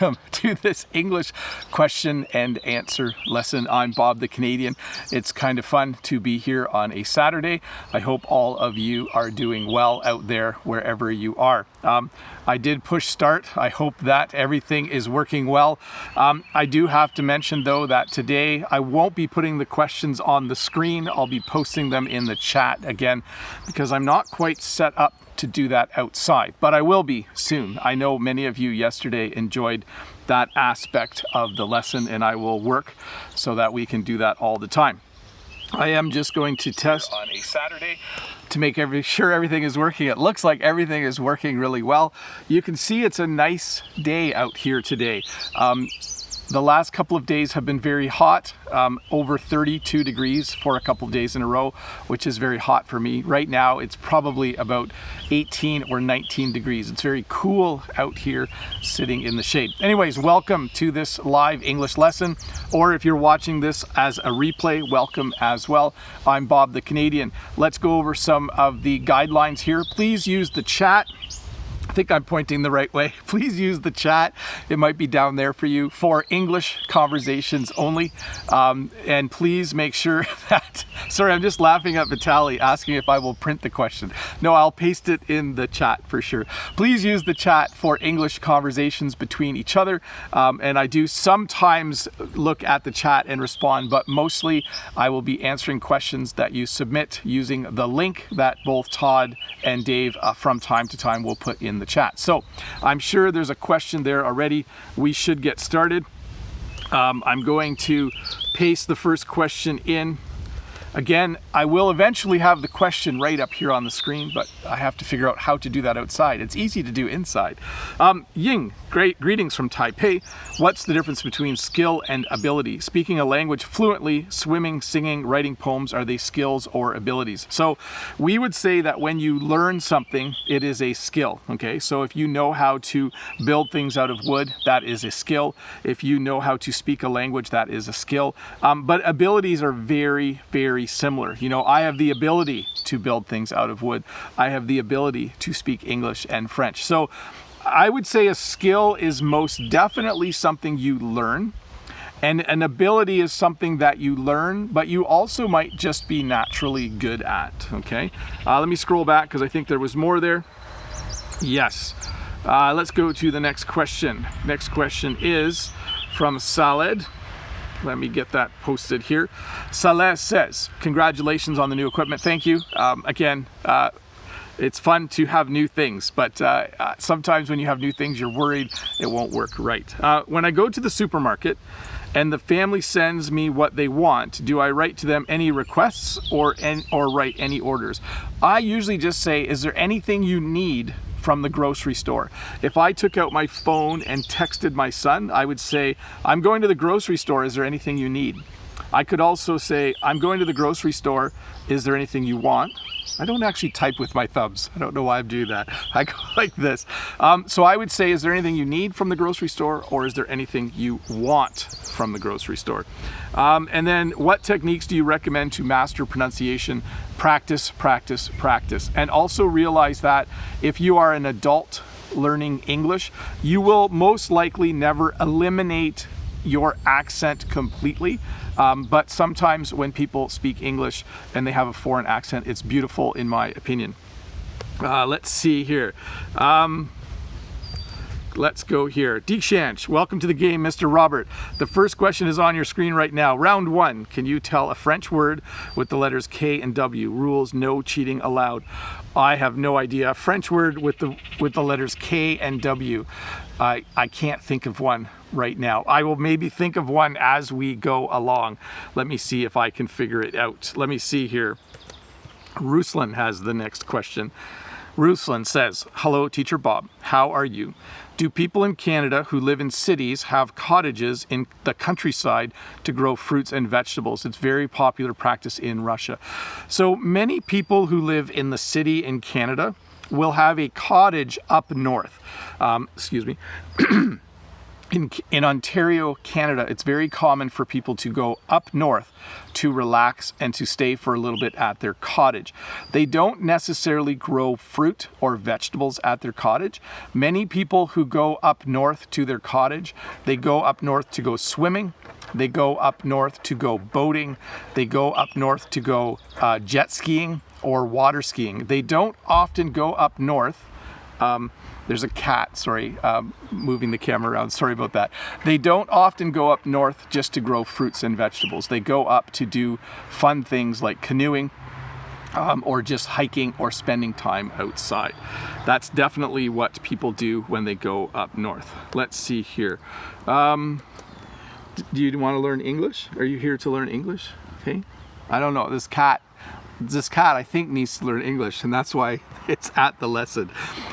Welcome to this English question and answer lesson. I'm Bob the Canadian. It's kind of fun to be here on a Saturday. I hope all of you are doing well out there wherever you are. I did push start. I hope that everything is working well. I do have to mention though that today I won't be putting the questions on the screen. I'll be posting them in the chat again because I'm not quite set up to do that outside, but I will be soon. I know many of you yesterday enjoyed that aspect of the lesson, and I will work so that we can do that all the time. I am just going to test on a Saturday to make sure everything is working. It looks like everything is working really well. You can see it's a nice day out here today. The last couple of days have been very hot, over 32 degrees for a couple of days in a row, which is very hot for me. Right now, it's probably about 18 or 19 degrees. It's very cool out here sitting in the shade. Anyways, welcome to this live English lesson, or if you're watching this as a replay, welcome as well. I'm Bob the Canadian. Let's go over some of the guidelines here. Please use the chat. I think I'm pointing the right way. Please use the chat. It might be down there for you for English conversations only. And please make sure that, sorry, I'm just laughing at Vitaly asking if I will print the question. No, I'll paste it in the chat for sure. Please use the chat for English conversations between each other. And I do sometimes look at the chat and respond, but mostly I will be answering questions that you submit using the link that both Todd and Dave from time to time will put in the chat. So I'm sure there's a question there already. We should get started. I'm going to paste the first question in. Again, I will eventually have the question right up here on the screen, but I have to figure out how to do that outside. It's easy to do inside. Ying, great greetings from Taipei. What's the difference between skill and ability? Speaking a language fluently, swimming, singing, writing poems, are they skills or abilities? So we would say that when you learn something, it is a skill, okay? So if you know how to build things out of wood, that is a skill. If you know how to speak a language, that is a skill. But abilities are very, very similar. You know, I have the ability to build things out of wood. I have the ability to speak English and French. So I would say a skill is most definitely something you learn, and an ability is something that you learn, but you also might just be naturally good at, okay? Let me scroll back because I think there was more there. Yes. Let's go to the next question. Next question is from Saled. Let me get that posted here. Saleh says, congratulations on the new equipment. Thank you. Again, it's fun to have new things, but sometimes when you have new things, you're worried it won't work right. When I go to the supermarket and the family sends me what they want, do I write to them any requests or write any orders? I usually just say, is there anything you need from the grocery store? If I took out my phone and texted my son, I would say, I'm going to the grocery store, is there anything you need? I could also say, I'm going to the grocery store, is there anything you want? I don't actually type with my thumbs. I don't know why I'm doing that. I go like this. So I would say, is there anything you need from the grocery store, or is there anything you want from the grocery store? And then what techniques do you recommend to master pronunciation? Practice, practice, practice. And also realize that if you are an adult learning English, you will most likely never eliminate your accent completely. But sometimes when people speak English and they have a foreign accent, it's beautiful in my opinion. Let's see here. Let's go here. Deekshanch, welcome to the game, Mr. Robert. The first question is on your screen right now. Round one, can you tell a French word with the letters K and W? Rules, no cheating allowed. I have no idea. French word with the letters K and W. I can't think of one right now. I will maybe think of one as we go along. Let me see if I can figure it out. Let me see here. Ruslan has the next question. Ruslan says, hello, Teacher Bob. How are you? Do people in Canada who live in cities have cottages in the countryside to grow fruits and vegetables? It's very popular practice in Russia. So many people who live in the city in Canada will have a cottage up north. Excuse me. In Ontario, Canada, it's very common for people to go up north to relax and to stay for a little bit at their cottage. They don't necessarily grow fruit or vegetables at their cottage. Many people who go up north to their cottage, they go up north to go swimming. They go up north to go boating. They go up north to go jet skiing or water skiing. They don't often go up north. There's a cat, sorry, moving the camera around. Sorry about that. They don't often go up north just to grow fruits and vegetables. They go up to do fun things like canoeing or just hiking or spending time outside. That's definitely what people do when they go up north. Let's see here. Do you want to learn English? Are you here to learn English? Okay. I don't know. This cat I think needs to learn English, and that's why it's at the lesson.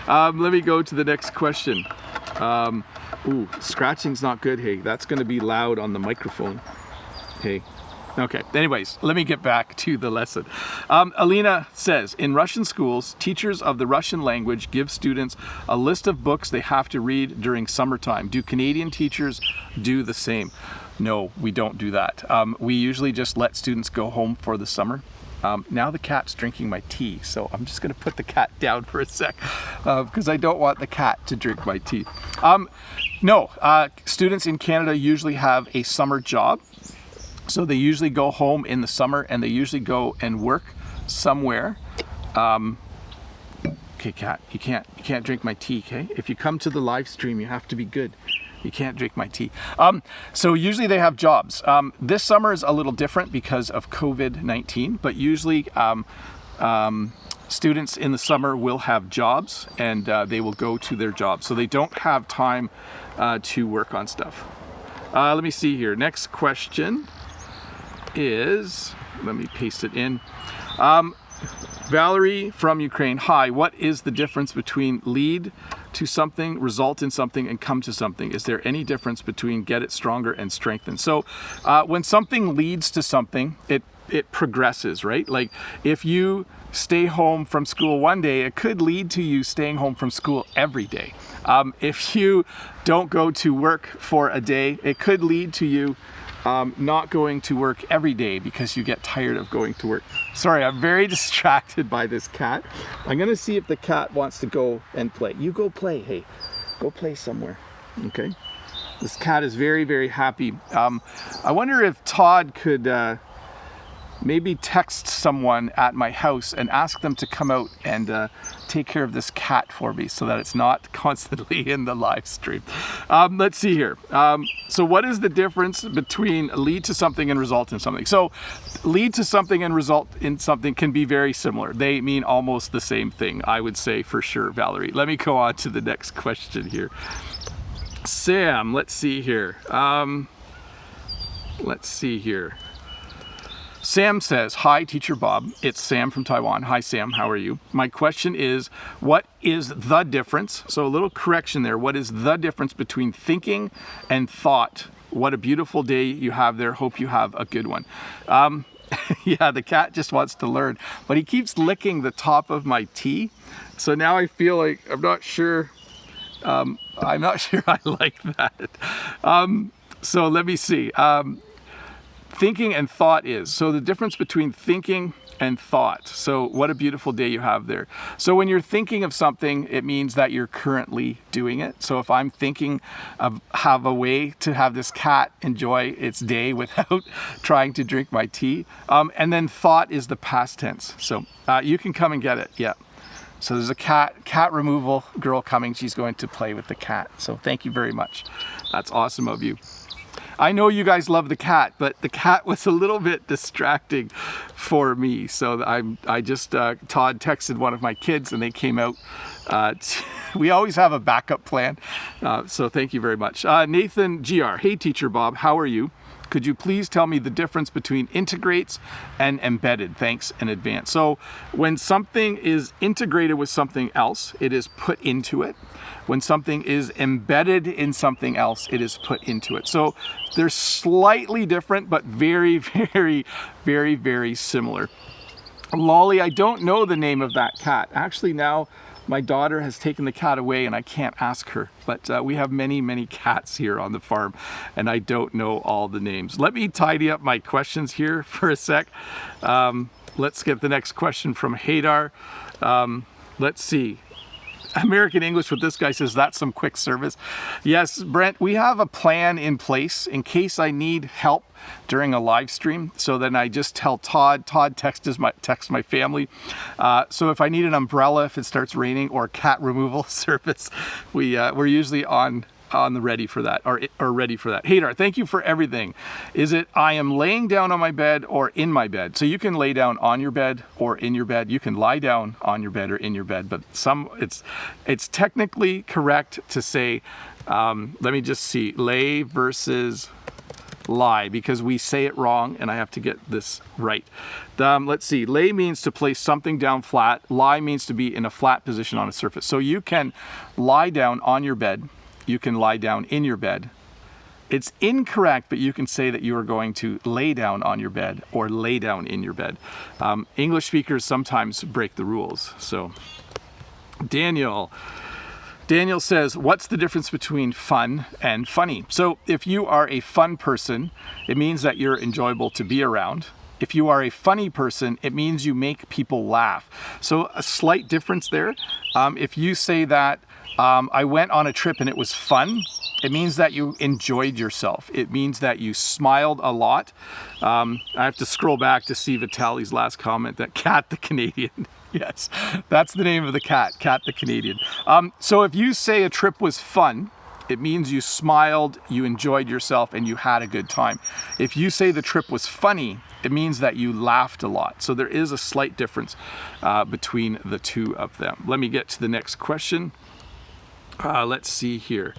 Let me go to the next question. Ooh, scratching's not good. Hey, that's going to be loud on the microphone. Hey. Okay, anyways, let me get back to the lesson. Alina says, in Russian schools, teachers of the Russian language give students a list of books they have to read during summertime. Do Canadian teachers do the same? No, we don't do that. We usually just let students go home for the summer. Now the cat's drinking my tea, so I'm just going to put the cat down for a sec because I don't want the cat to drink my tea. No, students in Canada usually have a summer job. So they usually go home in the summer and they usually go and work somewhere. Okay, cat, you can't drink my tea, okay? If you come to the live stream, you have to be good. You can't drink my tea. So usually they have jobs. This summer is a little different because of COVID-19, but usually students in the summer will have jobs and they will go to their jobs. So they don't have time to work on stuff. Let me see here. Next question is, let me paste it in. Valerie from Ukraine. Hi, what is the difference between lead to something, result in something, and come to something? Is there any difference between get it stronger and strengthen? So when something leads to something, it progresses, right? Like if you stay home from school one day, it could lead to you staying home from school every day. If you don't go to work for a day, it could lead to you not going to work every day because you get tired of going to work. Sorry, I'm very distracted by this cat. I'm gonna see if the cat wants to go and play. You go play, hey, go play somewhere, okay? This cat is very, very happy. I wonder if Todd could maybe text someone at my house and ask them to come out and take care of this cat for me so that it's not constantly in the live stream. Let's see here. So what is the difference between lead to something and result in something? So lead to something and result in something can be very similar. They mean almost the same thing, I would say for sure, Valerie. Let me go on to the next question here. Sam, let's see here. Sam says, hi, Teacher Bob. It's Sam from Taiwan. Hi, Sam. How are you? My question is, what is the difference? So a little correction there. What is the difference between thinking and thought? What a beautiful day you have there. Hope you have a good one. Yeah, the cat just wants to learn, but he keeps licking the top of my tea. So now I feel like I'm not sure I like that. So let me see. Thinking and thought is. So the difference between thinking and thought. So what a beautiful day you have there. So when you're thinking of something, it means that you're currently doing it. So if I'm thinking of have a way to have this cat enjoy its day without trying to drink my tea. And then thought is the past tense. So you can come and get it. Yeah. So there's a cat removal girl coming. She's going to play with the cat. So thank you very much. That's awesome of you. I know you guys love the cat, but the cat was a little bit distracting for me. So I just, Todd texted one of my kids and they came out. We always have a backup plan. So thank you very much. Nathan GR, hey Teacher Bob, how are you? Could you please tell me the difference between integrates and embedded? Thanks in advance. So when something is integrated with something else, it is put into it. When something is embedded in something else, it is put into it. So they're slightly different, but very, very, very, very similar. Lolly, I don't know the name of that cat. Actually, now My daughter has taken the cat away and I can't ask her, but we have many cats here on the farm and I don't know all the names. Let me tidy up my questions here for a sec. Let's get the next question from Hadar. Let's see. American English with this guy says, that's some quick service. Yes, Brent, we have a plan in place in case I need help during a live stream. So then I just tell Todd. Todd texts my family. So if I need an umbrella, if it starts raining, or cat removal service, we're usually on the ready for that, or ready for that. Hadar, thank you for everything. Is it I am laying down on my bed or in my bed? So you can lay down on your bed or in your bed. You can lie down on your bed or in your bed, but it's technically correct to say, let me just see, lay versus lie, because we say it wrong and I have to get this right. Let's see, lay means to place something down flat. Lie means to be in a flat position on a surface. So you can lie down on your bed. You can lie down in your bed. It's incorrect, but you can say that you are going to lay down on your bed or lay down in your bed. English speakers sometimes break the rules. So Daniel says, what's the difference between fun and funny? So if you are a fun person, it means that you're enjoyable to be around. If you are a funny person, it means you make people laugh. So a slight difference there. If you say that, I went on a trip and it was fun, it means that you enjoyed yourself. It means that you smiled a lot. I have to scroll back to see Vitali's last comment, that Cat the Canadian. Yes, that's the name of the cat, Cat the Canadian. So if you say a trip was fun, it means you smiled, you enjoyed yourself, and you had a good time. If you say the trip was funny, it means that you laughed a lot. So there is a slight difference between the two of them. Let me get to the next question. Let's see here.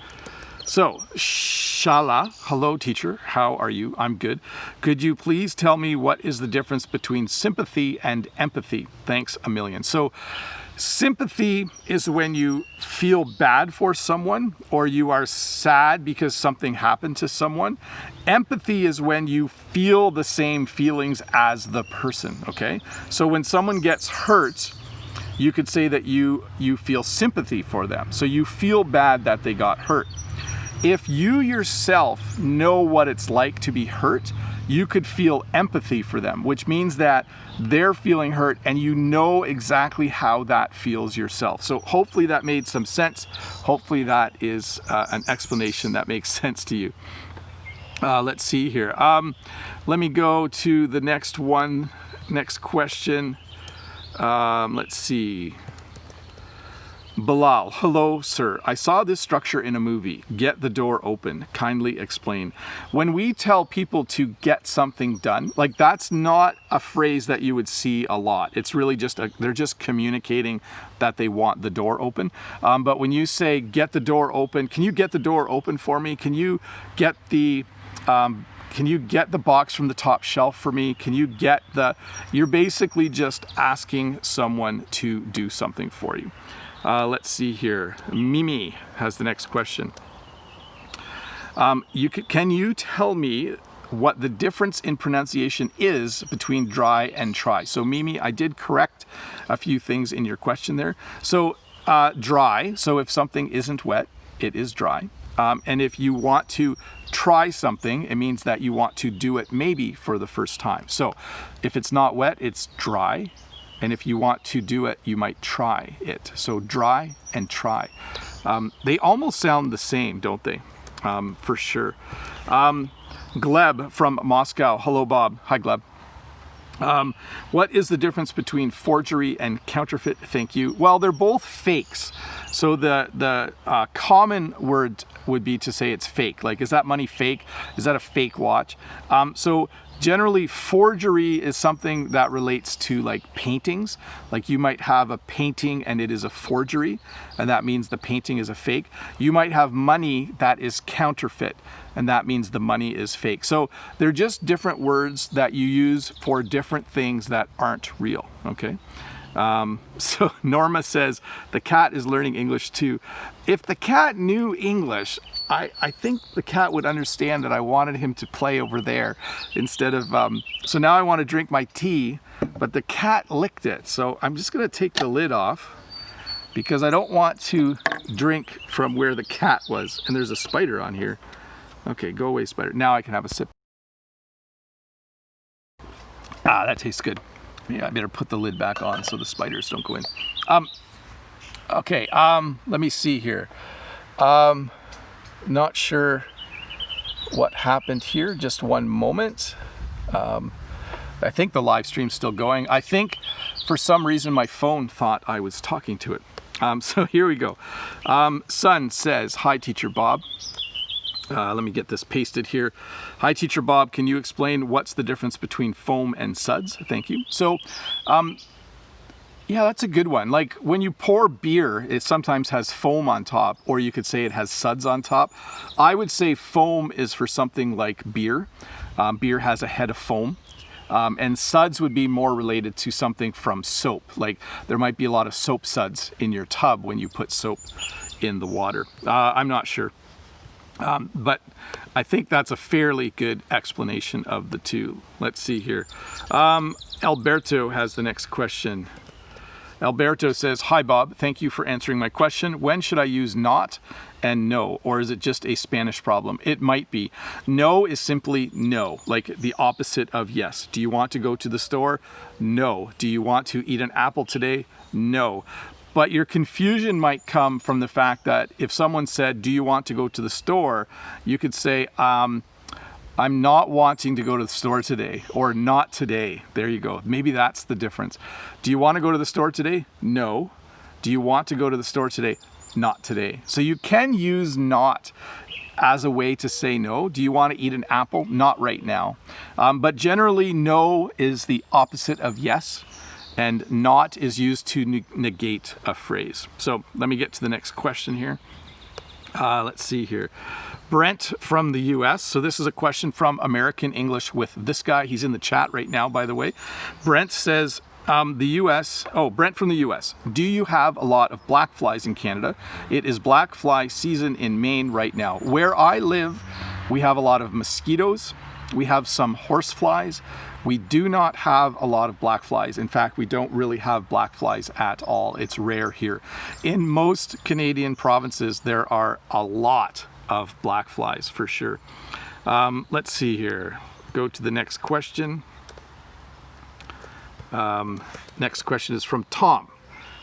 So, Shala, hello teacher, how are you? I'm good. Could you please tell me what is the difference between sympathy and empathy? Thanks a million. So, sympathy is when you feel bad for someone or you are sad because something happened to someone. Empathy is when you feel the same feelings as the person, okay? So when someone gets hurt, you could say that you feel sympathy for them. So you feel bad that they got hurt. If you yourself know what it's like to be hurt, you could feel empathy for them, which means that they're feeling hurt and you know exactly how that feels yourself. So hopefully that made some sense. Hopefully that is an explanation that makes sense to you. Let's see here. Let me go to the next one, next question. Let's see. Bilal, hello sir. I saw this structure in a movie. Get the door open. Kindly explain. When we tell people to get something done, like that's not a phrase that you would see a lot. It's really just, they're just communicating that they want the door open. But when you say get the door open, can you get the door open for me? Can you get the box from the top shelf for me? Can you get you're basically just asking someone to do something for you. Let's see here. Mimi has the next question. Can you tell me what the difference in pronunciation is between dry and try? So Mimi, I did correct a few things in your question there. So dry, so if something isn't wet, it is dry. And if you want to try something, it means that you want to do it maybe for the first time. So if it's not wet, it's dry. And if you want to do it, you might try it. So dry and try. They almost sound the same, don't they? For sure. Gleb from Moscow. Hello, Bob. Hi, Gleb. What is the difference between forgery and counterfeit? Thank you. Well, they're both fakes. So the common word would be to say it's fake. Like, is that money fake? Is that a fake watch? So generally, forgery is something that relates to like paintings. Like you might have a painting and it is a forgery, and that means the painting is a fake. You might have money that is counterfeit, and that means the money is fake. So they're just different words that you use for different things that aren't real, okay? So Norma says, the cat is learning English too. If the cat knew English, I think the cat would understand that I wanted him to play over there instead of, so now I want to drink my tea, but the cat licked it. So I'm just going to take the lid off because I don't want to drink from where the cat was. And there's a spider on here. Okay, go away, spider. Now I can have a sip. Ah, that tastes good. Yeah, I better put the lid back on so the spiders don't go in. Okay, let me see here. Not sure what happened here. Just one moment. I think the live stream's still going. I think for some reason my phone thought I was talking to it. So here we go. Son says, hi Teacher Bob. Let me get this pasted here. Hi Teacher Bob, can you explain what's the difference between foam and suds? Thank you. So, yeah, that's a good one. Like when you pour beer, it sometimes has foam on top, or you could say it has suds on top. I would say foam is for something like beer. Beer has a head of foam. And suds would be more related to something from soap. Like there might be a lot of soap suds in your tub when you put soap in the water. I'm not sure. But I think that's a fairly good explanation of the two. Let's see here. Alberto has the next question. Alberto says, hi Bob, thank you for answering my question. When should I use not and no, or is it just a Spanish problem? It might be. No is simply no, like the opposite of yes. Do you want to go to the store? No. Do you want to eat an apple today? No. But your confusion might come from the fact that if someone said, do you want to go to the store? You could say, I'm not wanting to go to the store today, or not today. There you go. Maybe that's the difference. Do you want to go to the store today? No. Do you want to go to the store today? Not today. So you can use not as a way to say no. Do you want to eat an apple? Not right now. But generally, no is the opposite of yes, and not is used to negate a phrase. So let me get to the next question here. Let's see here. Brent from the US. So this is a question from American English with this guy. He's in the chat right now, by the way. Brent says, Brent from the US. Do you have a lot of black flies in Canada? It is black fly season in Maine right now. Where I live, we have a lot of mosquitoes. We have some horse flies. We do not have a lot of black flies. In fact, we don't really have black flies at all. It's rare here. In most Canadian provinces, there are a lot of black flies for sure. Let's see here. Go to the next question. Next question is from Tom.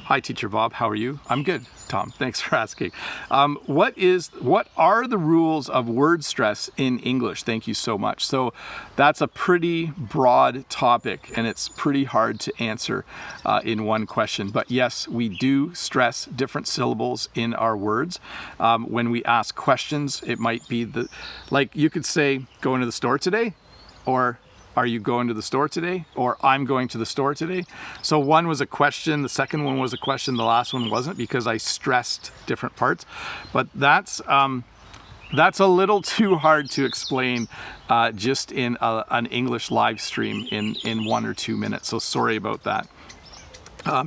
Hi, Teacher Bob. How are you? I'm good, Tom. Thanks for asking. What are the rules of word stress in English? Thank you so much. So that's a pretty broad topic, and it's pretty hard to answer in one question. But yes, we do stress different syllables in our words. When we ask questions, it might be like you could say, going to the store today, or are you going to the store today? Or I'm going to the store today. So one was a question, the second one was a question, the last one wasn't, because I stressed different parts. But that's a little too hard to explain just in an English live stream in 1 or 2 minutes. So sorry about that.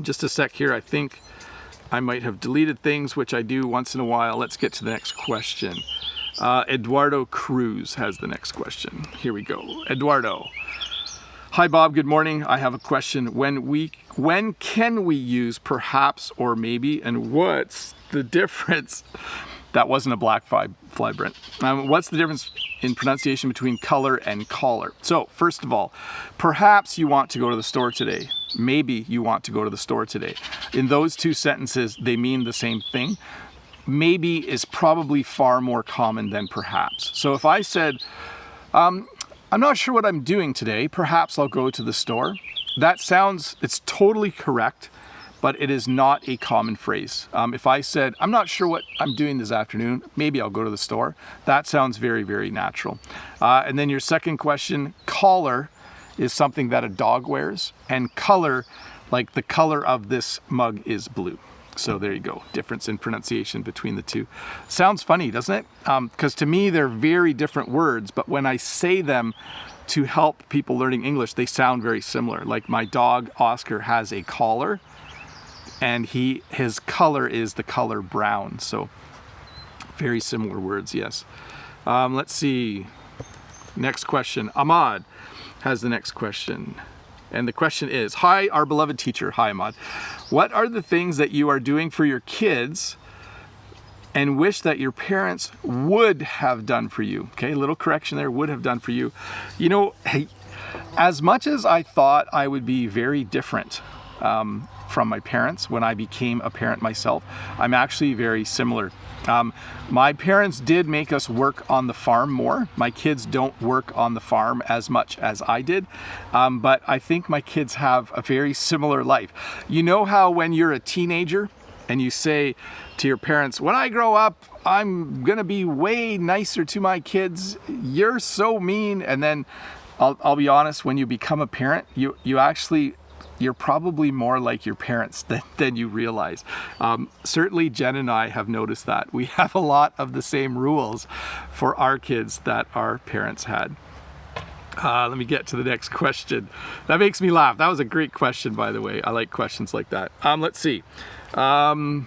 Just a sec here. I think I might have deleted things, which I do once in a while. Let's get to the next question. Eduardo Cruz has the next question. Here we go. Eduardo. Hi Bob, good morning. I have a question. When can we use perhaps or maybe, and what's the difference? That wasn't a black fly, Brent. What's the difference in pronunciation between color and collar? So first of all, perhaps you want to go to the store today. Maybe you want to go to the store today. In those two sentences, they mean the same thing. Maybe is probably far more common than perhaps. So if I said, I'm not sure what I'm doing today, perhaps I'll go to the store. It's totally correct, but it is not a common phrase. If I said, I'm not sure what I'm doing this afternoon, maybe I'll go to the store. That sounds very, very natural. And then your second question, collar is something that a dog wears, and color, like the color of this mug is blue. So there you go, difference in pronunciation between the two. Sounds funny, doesn't it? Because to me, they're very different words, but when I say them to help people learning English, they sound very similar. Like my dog, Oscar, has a collar, and his color is the color brown. So very similar words, yes. Let's see, next question. Ahmad has the next question. And the question is, hi, our beloved teacher. Hi, Ahmad. What are the things that you are doing for your kids and wish that your parents would have done for you? Okay, a little correction there, would have done for you. You know, hey, as much as I thought I would be very different from my parents when I became a parent myself, I'm actually very similar. My parents did make us work on the farm more. My kids don't work on the farm as much as I did, but I think my kids have a very similar life. You know how when you're a teenager and you say to your parents, when I grow up, I'm gonna be way nicer to my kids, you're so mean, and then I'll be honest, when you become a parent, you're probably more like your parents than you realize. Certainly Jen and I have noticed that. We have a lot of the same rules for our kids that our parents had. Let me get to the next question. That makes me laugh. That was a great question, by the way. I like questions like that. Let's see. Let me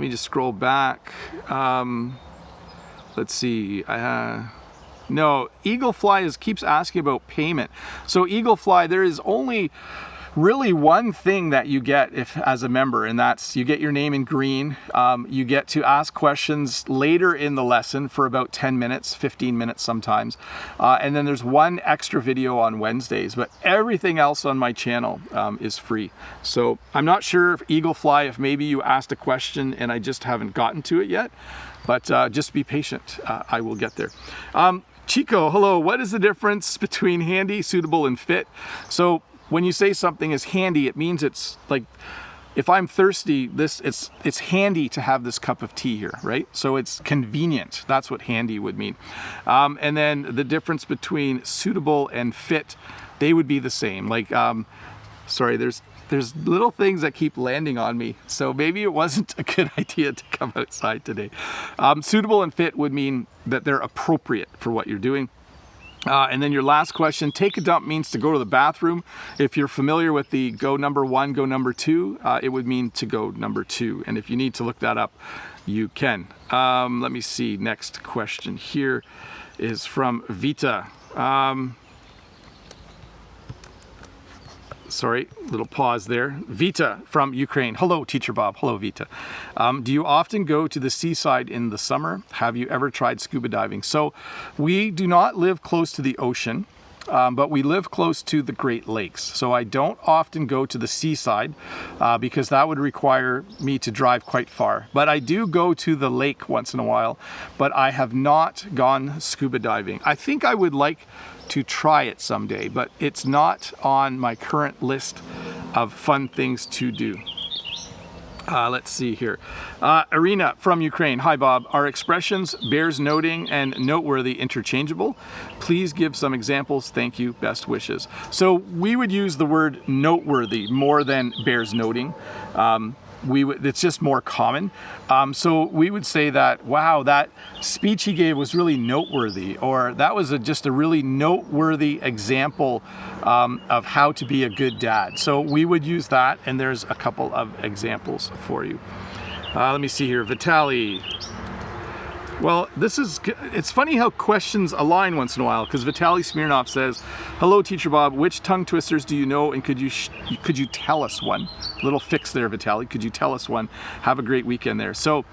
just scroll back. Let's see. No, EagleFly keeps asking about payment. So EagleFly, there is only really one thing that you get as a member, and that's you get your name in green. You get to ask questions later in the lesson for about 10 minutes, 15 minutes sometimes. And then there's one extra video on Wednesdays, but everything else on my channel is free. So I'm not sure if EagleFly, if maybe you asked a question and I just haven't gotten to it yet, but just be patient. I will get there. Chico, hello. What is the difference between handy, suitable, and fit? So when you say something is handy, it means it's like, if I'm thirsty, it's handy to have this cup of tea here, right? So it's convenient. That's what handy would mean. And then the difference between suitable and fit, they would be the same. Like, sorry, there's little things that keep landing on me, so maybe it wasn't a good idea to come outside today. Suitable and fit would mean that they're appropriate for what you're doing. And then your last question, take a dump means to go to the bathroom. If you're familiar with the go number one, go number two, it would mean to go number two. And if you need to look that up, you can. Let me see, next question here is from Vita. Sorry, little pause there. Vita from Ukraine. Hello, Teacher Bob. Hello, Vita. Do you often go to the seaside in the summer? Have you ever tried scuba diving? So we do not live close to the ocean, but we live close to the Great Lakes. So I don't often go to the seaside because that would require me to drive quite far. But I do go to the lake once in a while, but I have not gone scuba diving. I think I would like to try it someday, but it's not on my current list of fun things to do. Let's see here. Irina from Ukraine. Hi, Bob. Are expressions bears noting and noteworthy interchangeable? Please give some examples. Thank you. Best wishes. So we would use the word noteworthy more than bears noting. It's just more common. So we would say that, wow, that speech he gave was really noteworthy, or that was just a really noteworthy example of how to be a good dad. So we would use that, and there's a couple of examples for you. Let me see here, Vitaly. Well, it's funny how questions align once in a while, because Vitaly Smirnov says, hello, Teacher Bob, which tongue twisters do you know, and could you tell us one? Little fix there, Vitaly. Could you tell us one? Have a great weekend there. So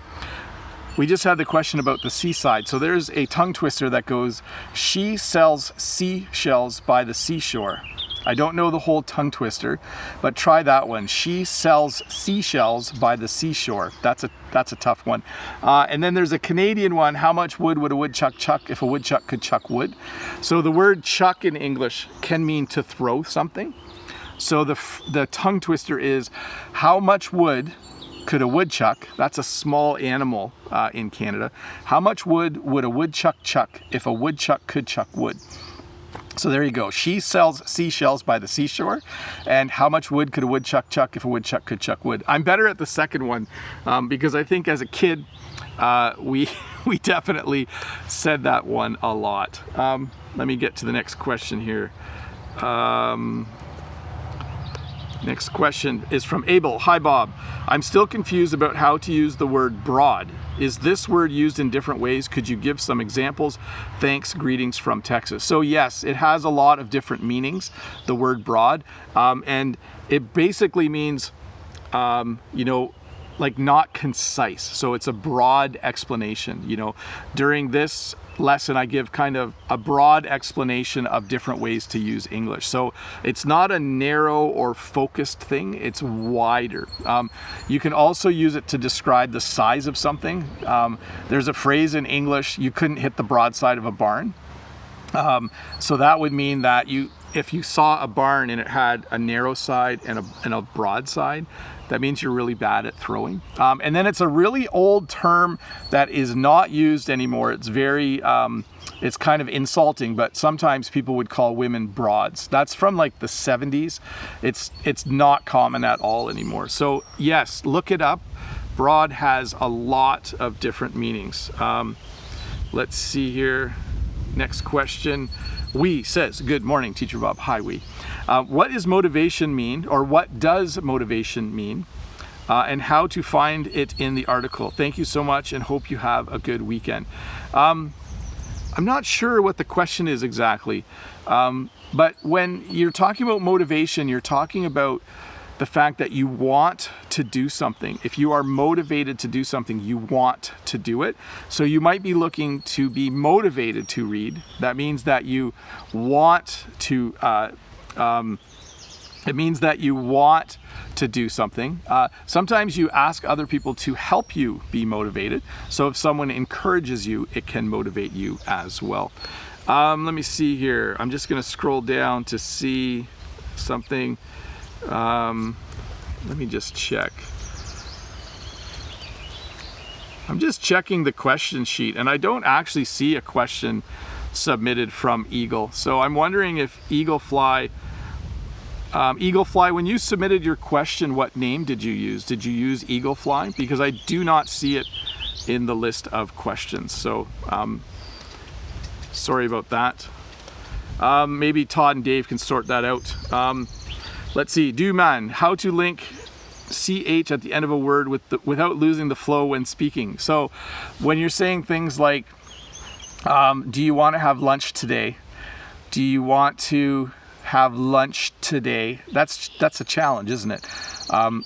we just had the question about the seaside. So there's a tongue twister that goes, she sells seashells by the seashore. I don't know the whole tongue twister, but try that one. She sells seashells by the seashore. That's a tough one. And then there's a Canadian one. How much wood would a woodchuck chuck if a woodchuck could chuck wood? So the word chuck in English can mean to throw something. So the tongue twister is, how much wood could a woodchuck, that's a small animal in Canada, how much wood would a woodchuck chuck if a woodchuck could chuck wood? So there you go. She sells seashells by the seashore. And how much wood could a woodchuck chuck if a woodchuck could chuck wood? I'm better at the second one because I think as a kid, we definitely said that one a lot. Let me get to the next question here. Next question is from Abel. Hi, Bob. I'm still confused about how to use the word broad. Is this word used in different ways? Could you give some examples? Thanks, greetings from Texas. So yes, it has a lot of different meanings, the word broad. And it basically means, like not concise. So it's a broad explanation. During this lesson, I give kind of a broad explanation of different ways to use English. So it's not a narrow or focused thing, it's wider. You can also use it to describe the size of something. There's a phrase in English, you couldn't hit the broadside of a barn. So that would mean that if you saw a barn and it had a narrow side and a broad side, that means you're really bad at throwing. And then it's a really old term that is not used anymore. It's very, it's kind of insulting, but sometimes people would call women broads. That's from like the 70s. It's not common at all anymore. So yes, look it up. Broad has a lot of different meanings. Let's see here. Next question. Wee says, good morning, Teacher Bob. Hi, Wee. What does motivation mean, or what does motivation mean, and how to find it in the article? Thank you so much and hope you have a good weekend. I'm not sure what the question is exactly, but when you're talking about motivation, you're talking about the fact that you want to do something. If you are motivated to do something, you want to do it. So you might be looking to be motivated to read. That means that you want to, it means that you want to do something. Sometimes you ask other people to help you be motivated. So if someone encourages you, it can motivate you as well. Let me see here. I'm just gonna scroll down to see something. Let me just check. I'm just checking the question sheet and I don't actually see a question submitted from Eagle. So I'm wondering if EagleFly, when you submitted your question, what name did you use? Did you use EagleFly? Because I do not see it in the list of questions. So sorry about that. Maybe Todd and Dave can sort that out. Let's see, do man, how to link CH at the end of a word without losing the flow when speaking. So when you're saying things like, do you want to have lunch today? Do you want to have lunch today? That's a challenge, isn't it?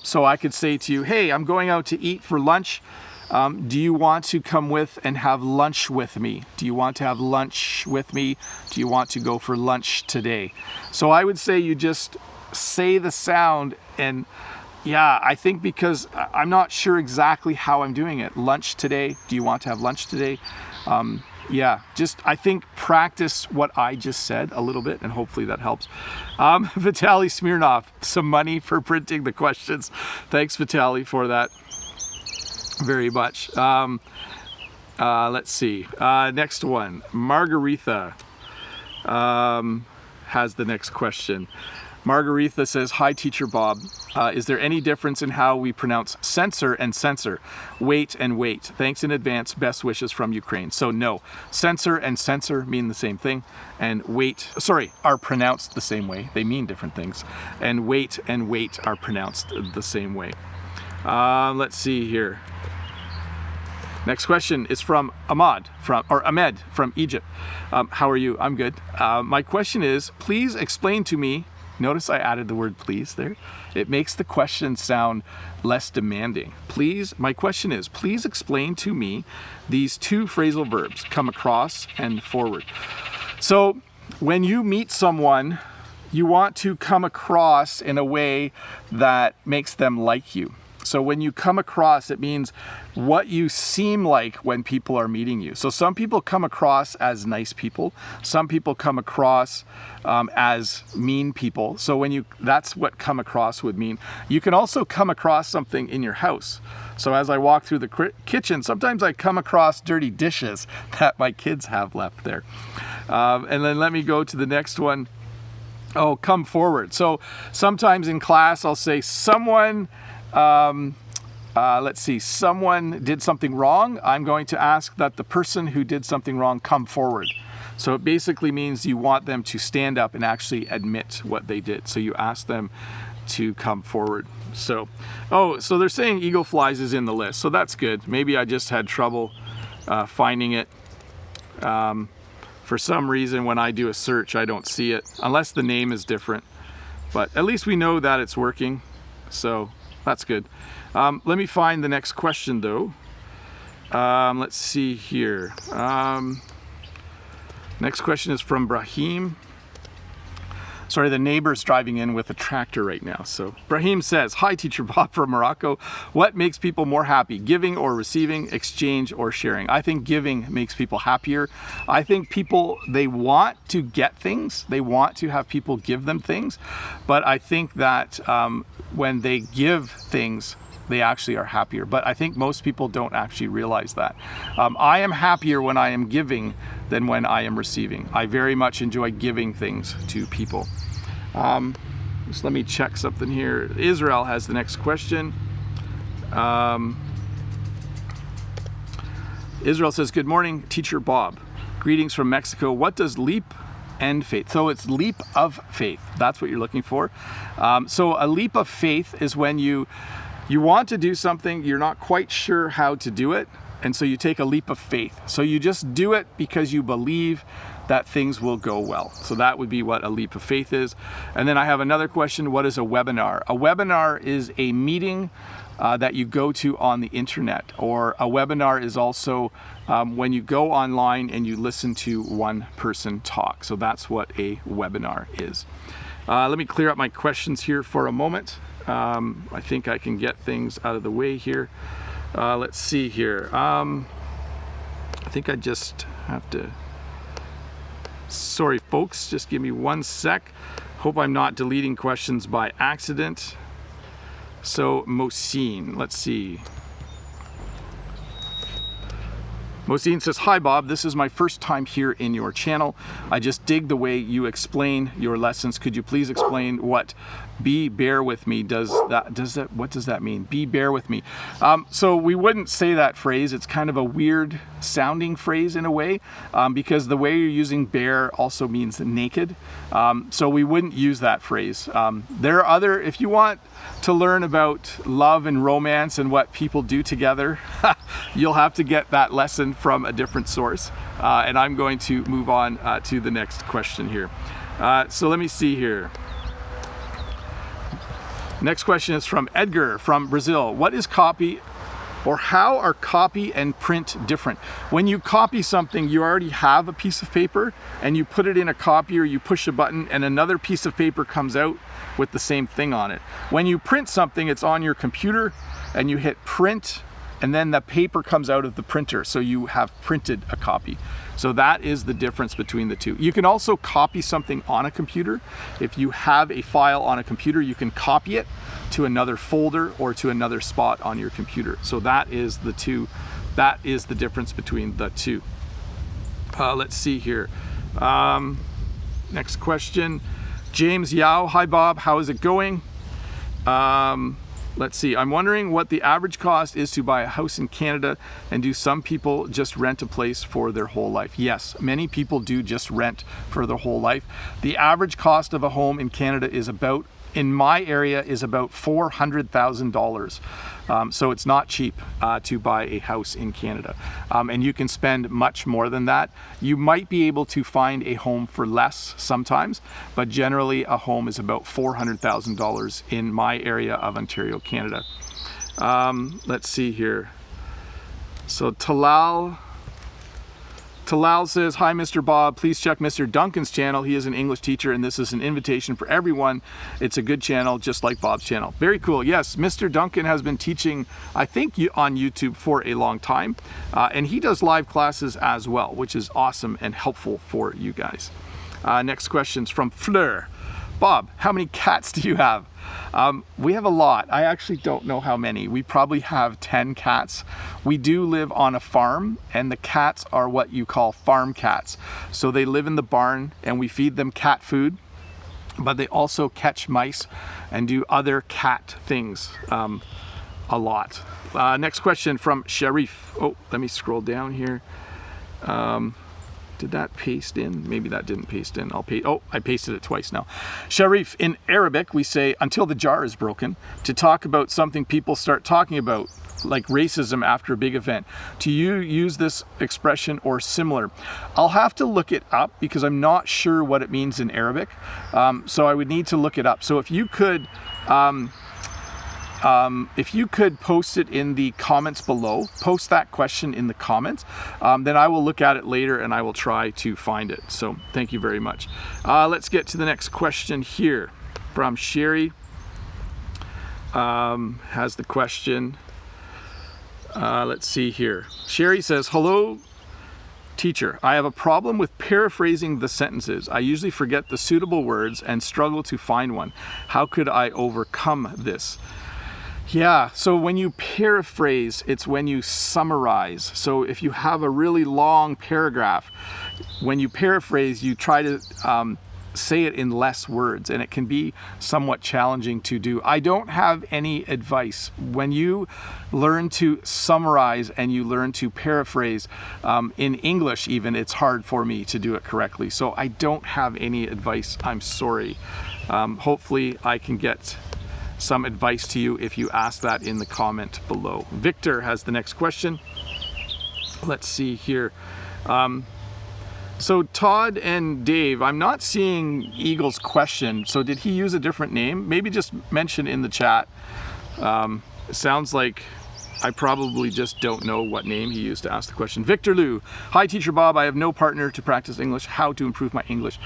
So I could say to you, hey, I'm going out to eat for lunch. Do you want to come with and have lunch with me? Do you want to have lunch with me? Do you want to go for lunch today? So I would say you just say the sound, and yeah, I think because I'm not sure exactly how I'm doing it. Lunch today. Do you want to have lunch today? Yeah, just I think practice what I just said a little bit and hopefully that helps. Vitaly Smirnov, some money for printing the questions. Thanks, Vitaly, for that very much. Let's see. Next one. Margaretha has the next question. Margaretha says, hi, Teacher Bob. Is there any difference in how we pronounce censor and censor? Wait and wait. Thanks in advance. Best wishes from Ukraine. So no, censor and censor mean the same thing. And are pronounced the same way. They mean different things. And wait are pronounced the same way. Let's see here. Next question is from Ahmed from Egypt. How are you? I'm good. My question is, please explain to me. Notice I added the word please there. It makes the question sound less demanding. My question is, please explain to me these two phrasal verbs, come across and forward. So when you meet someone, you want to come across in a way that makes them like you. So when you come across, it means what you seem like when people are meeting you. So some people come across as nice people. Some people come across as mean people. So that's what come across would mean. You can also come across something in your house. So as I walk through the kitchen, sometimes I come across dirty dishes that my kids have left there. And then let me go to the next one. Oh, come forward. So sometimes in class, I'll say someone did something wrong. I'm going to ask that the person who did something wrong come forward. So it basically means you want them to stand up and actually admit what they did. So you ask them to come forward. So, so they're saying EagleFlies is in the list, so that's good. Maybe I just had trouble finding it. For some reason, when I do a search, I don't see it, unless the name is different. But at least we know that it's working, so that's good. Let me find the next question, though. Let's see here. Next question is from Brahim. Sorry, the neighbor's driving in with a tractor right now. So Brahim says, hi, Teacher Bob from Morocco. What makes people more happy, giving or receiving, exchange or sharing? I think giving makes people happier. I think people, they want to get things. They want to have people give them things. But I think that when they give things, they actually are happier. But I think most people don't actually realize that. I am happier when I am giving than when I am receiving. I very much enjoy giving things to people. Just let me check something here. Israel has the next question. Israel says, good morning, Teacher Bob. Greetings from Mexico. What does leap and faith? So it's leap of faith. That's what you're looking for. So a leap of faith is when you want to do something, you're not quite sure how to do it, and so you take a leap of faith. So you just do it because you believe that things will go well. So that would be what a leap of faith is. And then I have another question. What is a webinar? A webinar is a meeting that you go to on the internet, or a webinar is also when you go online and you listen to one person talk. So that's what a webinar is. Let me clear up my questions here for a moment. I think I can get things out of the way here. Let's see here. I think I just have to... Sorry, folks, just give me 1 sec. Hope I'm not deleting questions by accident. So, Mosine, let's see. Mosine says, hi Bob, this is my first time here in your channel. I just dig the way you explain your lessons. Could you please explain what bear with me what does that mean? Bear with me. So we wouldn't say that phrase. It's kind of a weird sounding phrase in a way, because the way you're using bear also means naked. So we wouldn't use that phrase. There are other, if you want to learn about love and romance and what people do together, you'll have to get that lesson from a different source. And I'm going to move on to the next question here. So let me see here. Next question is from Edgar from Brazil. What is copy, or how are copy and print different? When you copy something, you already have a piece of paper and you put it in a copier, you push a button and another piece of paper comes out with the same thing on it. When you print something, it's on your computer and you hit print and then the paper comes out of the printer, so you have printed a copy. So that is the difference between the two. You can also copy something on a computer. If you have a file on a computer, you can copy it to another folder or to another spot on your computer. So that is the two. That is the difference between the two. Let's see here. Next question. James Yao, hi Bob, how is it going? Let's see, I'm wondering what the average cost is to buy a house in Canada, and do some people just rent a place for their whole life? Yes, many people do just rent for their whole life. The average cost of a home in Canada is about, in my area, is about $400,000. So it's not cheap to buy a house in Canada. And you can spend much more than that. You might be able to find a home for less sometimes, but generally a home is about $400,000 in my area of Ontario, Canada. Let's see here. So Talal says, hi Mr. Bob, please check Mr. Duncan's channel. He is an English teacher and this is an invitation for everyone. It's a good channel, just like Bob's channel. Very cool. Yes, Mr. Duncan has been teaching, I think, on YouTube for a long time. And he does live classes as well, which is awesome and helpful for you guys. Next question's from Fleur. Bob, how many cats do you have? We have a lot. I actually don't know how many. We probably have 10 cats. We do live on a farm, and the cats are what you call farm cats. So they live in the barn and we feed them cat food, but they also catch mice and do other cat things a lot. Next question from Sharif. Oh, let me scroll down here. Did that paste in? Maybe that didn't paste in. Oh, I pasted it twice now. Sharif, in Arabic, we say, until the jar is broken, to talk about something people start talking about, like racism after a big event. Do you use this expression or similar? I'll have to look it up because I'm not sure what it means in Arabic. So I would need to look it up. So if you could post it in the comments below, post that question in the comments, then I will look at it later and I will try to find it. So thank you very much. Let's get to the next question here from Sherry. Has the question. Let's see here. Sherry says, hello, teacher. I have a problem with paraphrasing the sentences. I usually forget the suitable words and struggle to find one. How could I overcome this? Yeah, so when you paraphrase, it's when you summarize. So if you have a really long paragraph, when you paraphrase, you try to say it in less words, and it can be somewhat challenging to do. I don't have any advice. When you learn to summarize and you learn to paraphrase, in English even, it's hard for me to do it correctly. So I don't have any advice. I'm sorry. Hopefully I can get some advice to you if you ask that in the comment below. Victor has the next question. Let's see here. So Todd and Dave, I'm not seeing Eagle's question. So did he use a different name? Maybe just mention in the chat. It sounds like I probably just don't know what name he used to ask the question. Victor Liu, hi Teacher Bob, I have no partner to practice English. How to improve my English?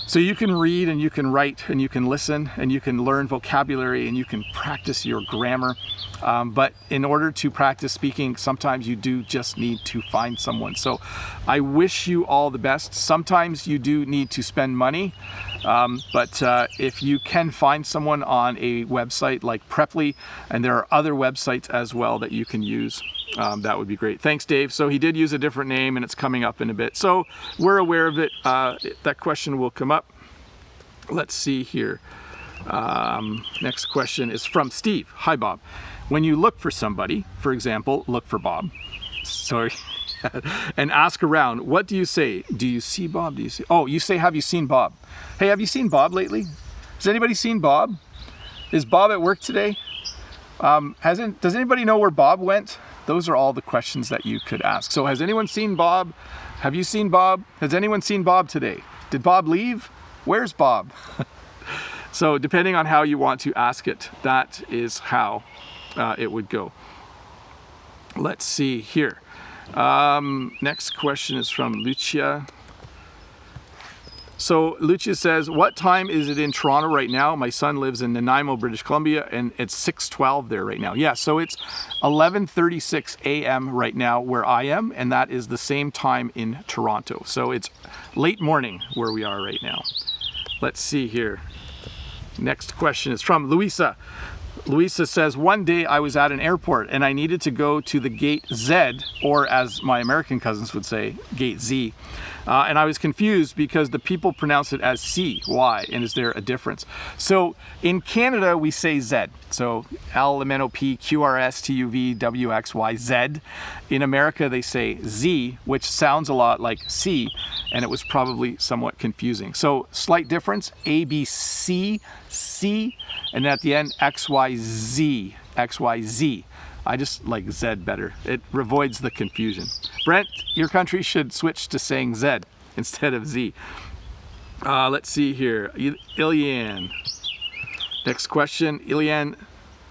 So you can read and you can write and you can listen and you can learn vocabulary and you can practice your grammar. But in order to practice speaking, sometimes you do just need to find someone. So I wish you all the best. Sometimes you do need to spend money. But if you can find someone on a website like Preply, and there are other websites as well that you can use, that would be great. Thanks, Dave. So he did use a different name and it's coming up in a bit. So we're aware of it. That question will come up. Let's see here. Next question is from Steve. Hi, Bob. When you look for somebody, for example, look for Bob. Sorry. And ask around, what do you say? Do you see Bob? Do you see? Oh, you say, have you seen Bob? Hey, have you seen Bob lately? Has anybody seen Bob? Is Bob at work today? Does anybody know where Bob went? Those are all the questions that you could ask. So has anyone seen Bob? Have you seen Bob? Has anyone seen Bob today? Did Bob leave? Where's Bob? So depending on how you want to ask it, that is how it would go. Let's see here. Next question is from Lucia. So Lucia says, what time is it in Toronto right now? My son lives in Nanaimo, British Columbia, and it's 6:12 there right now. Yeah, so it's 11:36 a.m. right now where I am, and that is the same time in Toronto. So it's late morning where we are right now. Let's see here. Next question is from Louisa. Louisa says, one day I was at an airport and I needed to go to the gate Z, or as my American cousins would say, gate Z. And I was confused because the people pronounce it as C. Why? And is there a difference? So in Canada, we say Z. So L-M-N-O-P, Q-R-S-T-U-V, W-X-Y-Z. In America, they say Z, which sounds a lot like C, and it was probably somewhat confusing. So slight difference, A, B, C, C, and at the end, X-Y-Z, X-Y-Z. I just like Z better. It avoids the confusion. Brent, your country should switch to saying Z instead of Z. Let's see here. Ilian. Next question, Ilian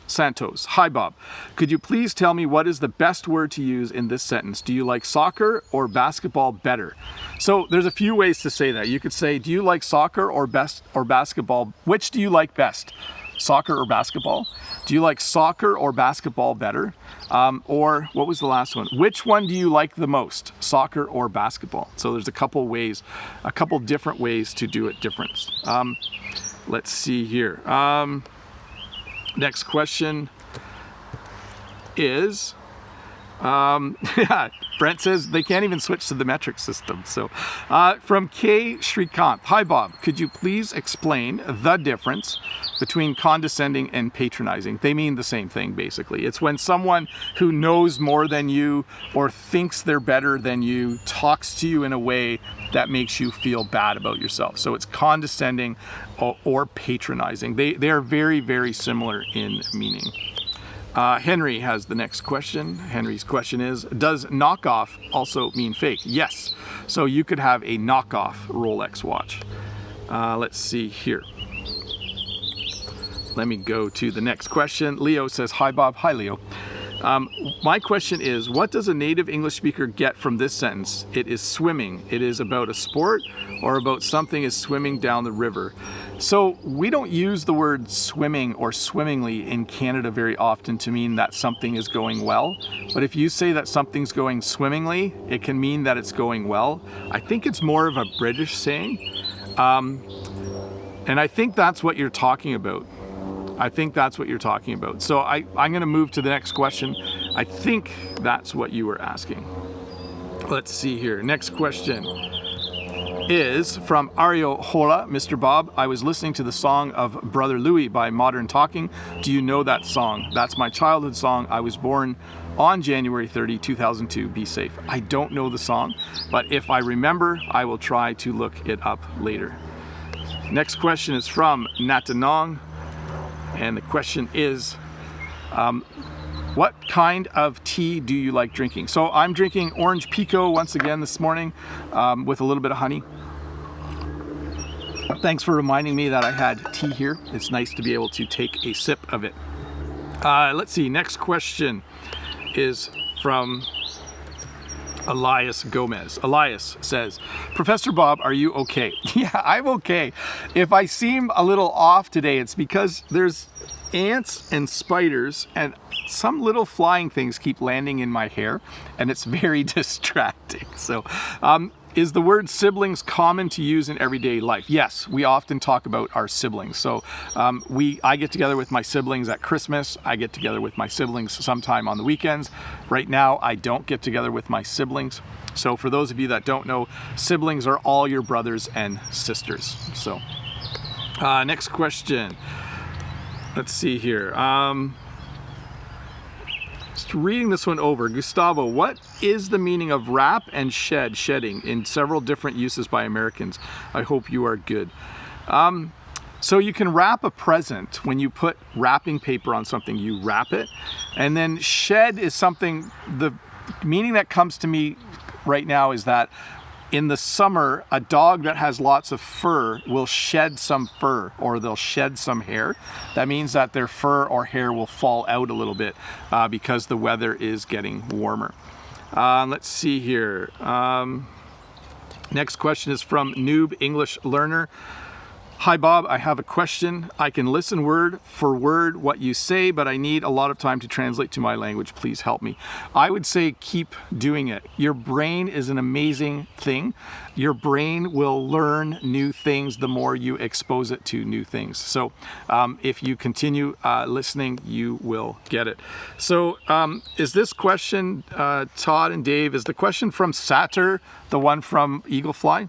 Santos. Hi, Bob. Could you please tell me what is the best word to use in this sentence? Do you like soccer or basketball better? So there's a few ways to say that. You could say, do you like soccer or basketball? Which do you like best? Soccer or basketball? Do you like soccer or basketball better? Or what was the last one? Which one do you like the most? Soccer or basketball? So there's a couple ways, a couple different ways to do it different. Let's see here. Next question is, Brent says they can't even switch to the metric system. So from K. Shrikant, hi Bob, could you please explain the difference between condescending and patronizing? They mean the same thing, basically. It's when someone who knows more than you or thinks they're better than you talks to you in a way that makes you feel bad about yourself. So it's condescending or patronizing. They are very, very similar in meaning. Henry has the next question. Henry's question is, does knockoff also mean fake? Yes. So you could have a knockoff Rolex watch. Let's see here. Let me go to the next question. Leo says, hi Bob. Hi Leo. My question is, what does a native English speaker get from this sentence? It is swimming. It is about a sport or about something is swimming down the river. So we don't use the word swimming or swimmingly in Canada very often to mean that something is going well. But if you say that something's going swimmingly, it can mean that it's going well. I think it's more of a British saying. And I think that's what you're talking about. I think that's what you're talking about. So I'm going to move to the next question. I think that's what you were asking. Let's see here. Next question is from Ario Hola. Mr. Bob, I was listening to the song of Brother Louie by Modern Talking. Do you know that song? That's my childhood song. I was born on January 30, 2002. Be safe. I don't know the song, but if I remember, I will try to look it up later. Next question is from Natanong. And the question is, what kind of tea do you like drinking? So I'm drinking orange pico once again this morning with a little bit of honey. Thanks for reminding me that I had tea here. It's nice to be able to take a sip of it. Let's see, next question is from Elias Gomez. Elias says, Professor Bob, are you okay? Yeah, I'm okay. If I seem a little off today, it's because there's ants and spiders and some little flying things keep landing in my hair and it's very distracting. So, is the word siblings common to use in everyday life? Yes, we often talk about our siblings. So I get together with my siblings at Christmas. I get together with my siblings sometime on the weekends. Right now, I don't get together with my siblings. So for those of you that don't know, siblings are all your brothers and sisters. So next question. Let's see here. Just reading this one over. Gustavo, what is the meaning of wrap and shedding in several different uses by Americans? I hope you are good. So you can wrap a present. When you put wrapping paper on something, you wrap it. And then shed is something, the meaning that comes to me right now is that in the summer, a dog that has lots of fur will shed some fur, or they'll shed some hair. That means that their fur or hair will fall out a little bit because the weather is getting warmer. Let's see here. Next question is from Noob English Learner. Hi Bob, I have a question. I can listen word for word what you say, but I need a lot of time to translate to my language. Please help me. I would say keep doing it. Your brain is an amazing thing. Your brain will learn new things the more you expose it to new things. So if you continue listening, you will get it. So is this question, Todd and Dave, is the question from Satyr the one from EagleFly?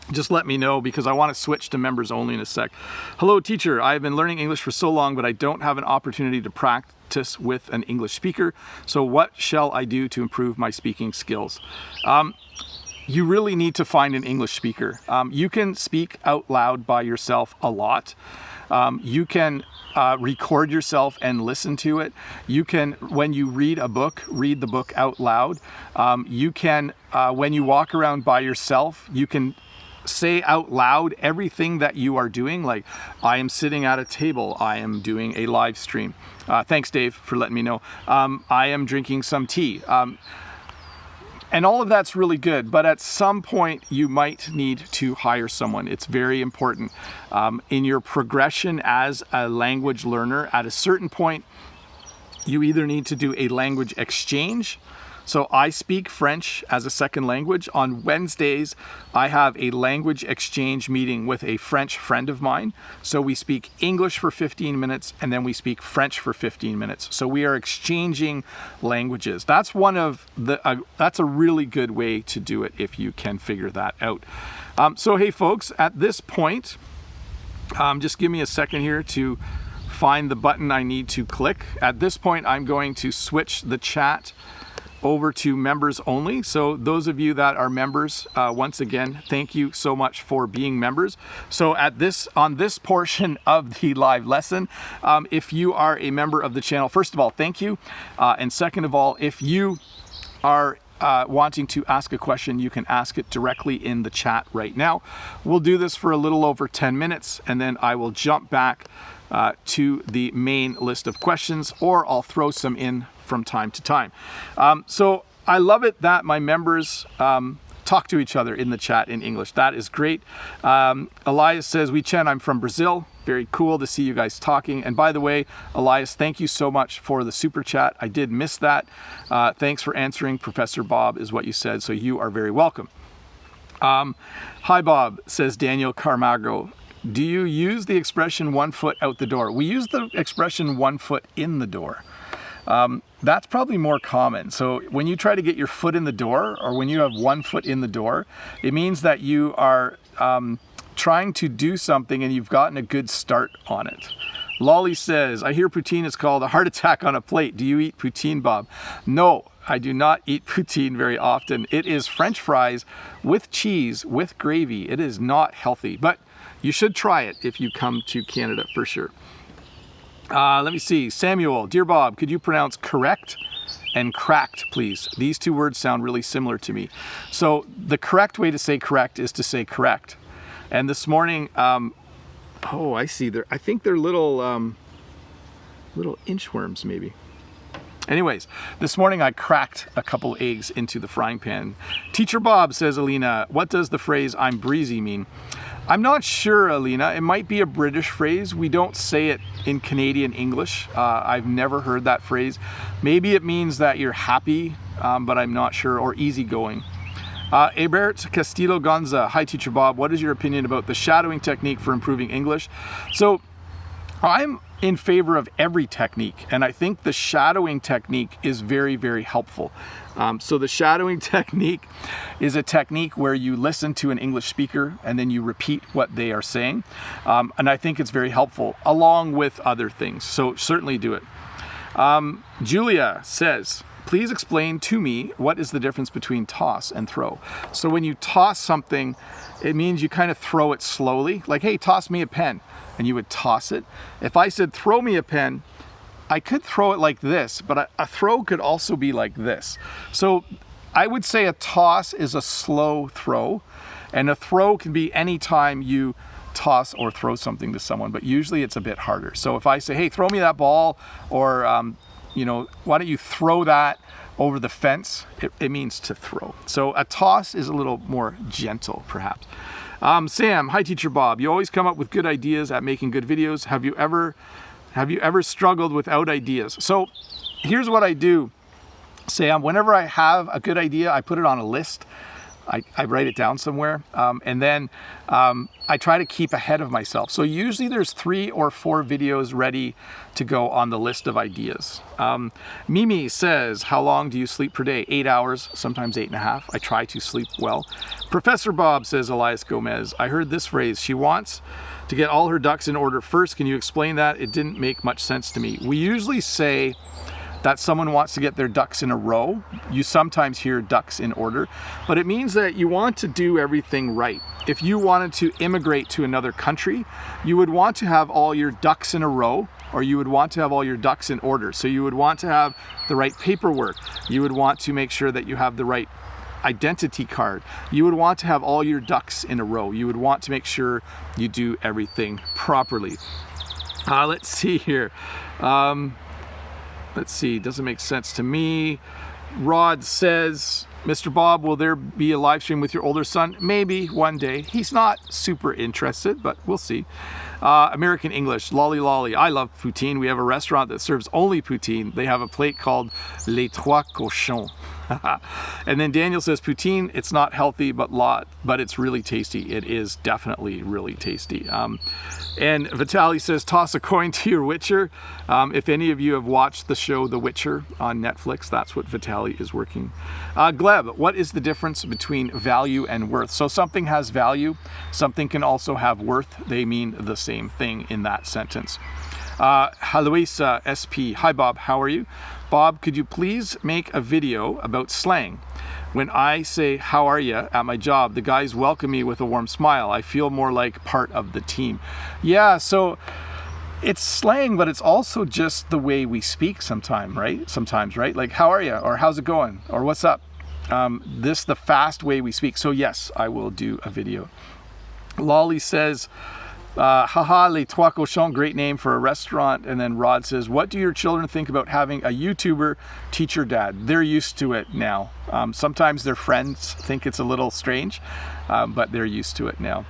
Just let me know because I want to switch to members only in a sec. Hello teacher, I have been learning English for so long, but I don't have an opportunity to practice with an English speaker. So what shall I do to improve my speaking skills? You really need to find an English speaker. You can speak out loud by yourself a lot. You can record yourself and listen to it. You can, when you read a book, read the book out loud. You can, when you walk around by yourself, you can say out loud everything that you are doing, like I am sitting at a table, I am doing a live stream. Thanks Dave for letting me know. I am drinking some tea. And all of that's really good, but at some point you might need to hire someone. It's very important. In your progression as a language learner, at a certain point, you either need to do a language exchange So I speak French as a second language. On Wednesdays, I have a language exchange meeting with a French friend of mine. So we speak English for 15 minutes and then we speak French for 15 minutes. So we are exchanging languages. That's that's a really good way to do it if you can figure that out. So hey folks, at this point, just give me a second here to find the button I need to click. At this point, I'm going to switch the chat over to members only. So those of you that are members, once again, thank you so much for being members. So on this portion of the live lesson, if you are a member of the channel, first of all, thank you. And second of all, if you are wanting to ask a question, you can ask it directly in the chat right now. We'll do this for a little over 10 minutes and then I will jump back to the main list of questions, or I'll throw some in from time to time. So I love it that my members talk to each other in the chat in English. That is great. Elias says, "We Chen, I'm from Brazil." Very cool to see you guys talking. And by the way, Elias, thank you so much for the super chat. I did miss that. Thanks for answering. Professor Bob is what you said, so you are very welcome. Hi Bob, says Daniel Carmago. Do you use the expression 1 foot out the door? We use the expression 1 foot in the door. That's probably more common. So when you try to get your foot in the door, or when you have 1 foot in the door, it means that you are trying to do something and you've gotten a good start on it. Lolly says, I hear poutine is called a heart attack on a plate. Do you eat poutine, Bob? No, I do not eat poutine very often. It is French fries with cheese, with gravy. It is not healthy, but you should try it if you come to Canada for sure. Let me see. Samuel, dear Bob, could you pronounce correct and cracked, please? These two words sound really similar to me. So the correct way to say correct is to say correct. And this morning, oh, I see. I think they're little inchworms, maybe. Anyways, this morning I cracked a couple eggs into the frying pan. Teacher Bob, says Alina, what does the phrase "I'm breezy" mean? I'm not sure, Alina. It might be a British phrase. We don't say it in Canadian English. I've never heard that phrase. Maybe it means that you're happy, but I'm not sure, or easygoing. Ebert Castillo Gonza, hi Teacher Bob, what is your opinion about the shadowing technique for improving English? So I'm in favor of every technique, and I think the shadowing technique is very, very helpful. So the shadowing technique is a technique where you listen to an English speaker and then you repeat what they are saying. And I think it's very helpful along with other things. So certainly do it. Julia says, please explain to me what is the difference between toss and throw. So when you toss something, it means you kind of throw it slowly. Like, hey, toss me a pen. And you would toss it. If I said, throw me a pen, I could throw it like this, but a throw could also be like this. So I would say a toss is a slow throw, and a throw can be any time you toss or throw something to someone, but usually it's a bit harder. So if I say, hey, throw me that ball, or you know, why don't you throw that over the fence, it means to throw. So a toss is a little more gentle, perhaps. Sam, hi Teacher Bob. You always come up with good ideas at making good videos. Have you ever struggled without ideas? So here's what I do, Sam. Whenever I have a good idea, I put it on a list. I write it down somewhere, and then I try to keep ahead of myself. So usually there's 3 or 4 videos ready to go on the list of ideas. Mimi says, how long do you sleep per day? 8 hours, sometimes 8.5. I try to sleep well. Professor Bob, says Elias Gomez, I heard this phrase, she wants to get all her ducks in order first. Can you explain that? It didn't make much sense to me. We usually say that someone wants to get their ducks in a row. You sometimes hear ducks in order, but it means that you want to do everything right. If you wanted to immigrate to another country, you would want to have all your ducks in a row, or you would want to have all your ducks in order. So you would want to have the right paperwork. You would want to make sure that you have the right identity card. You would want to have all your ducks in a row. You would want to make sure you do everything properly. Let's see here. Let's see, doesn't make sense to me. Rod says, Mr. Bob, will there be a live stream with your older son? Maybe one day. He's not super interested, but we'll see. American English, lolly lolly. I love poutine. We have a restaurant that serves only poutine. They have a plate called Les Trois Cochons. And then Daniel says, poutine, it's not healthy, but it's really tasty. It is definitely really tasty. And Vitaly says, toss a coin to your Witcher. If any of you have watched the show The Witcher on Netflix, that's what Vitaly is working. Gleb, what is the difference between value and worth? So something has value, something can also have worth. They mean the same thing in that sentence. Haloisa SP, hi Bob, how are you? Bob, could you please make a video about slang? When I say, how are you, at my job, the guys welcome me with a warm smile. I feel more like part of the team. Yeah, so it's slang, but it's also just the way we speak sometimes, right? Like, how are you? Or how's it going? Or what's up? The fast way we speak. So yes, I will do a video. Lolly says, haha, Les Trois Cochons, great name for a restaurant. And then Rod says, what do your children think about having a YouTuber teacher dad? They're used to it now. Sometimes their friends think it's a little strange, but they're used to it now.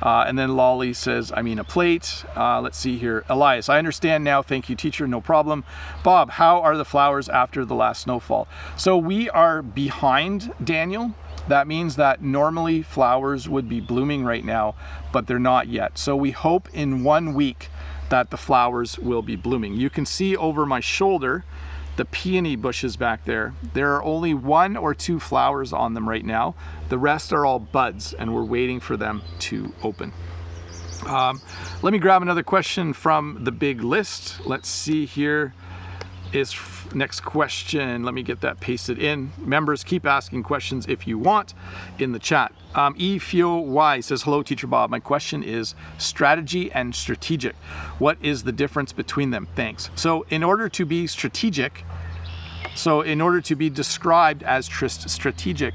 And then Lolly says, I mean a plate. Let's see here. Elias, I understand now. Thank you, teacher. No problem. Bob, how are the flowers after the last snowfall? So we are behind Daniel. That means that normally flowers would be blooming right now, but they're not yet. So we hope in 1 week that the flowers will be blooming. You can see over my shoulder the peony bushes back there. There are only 1 or 2 flowers on them right now. The rest are all buds, and we're waiting for them to open. Let me grab another question from the big list. Let's see here. Next question, let me get that pasted in. Members, keep asking questions if you want in the chat. Efio Y says, hello teacher Bob, my question is strategy and strategic. What is the difference between them? Thanks. So in order to be strategic, in order to be described as strategic,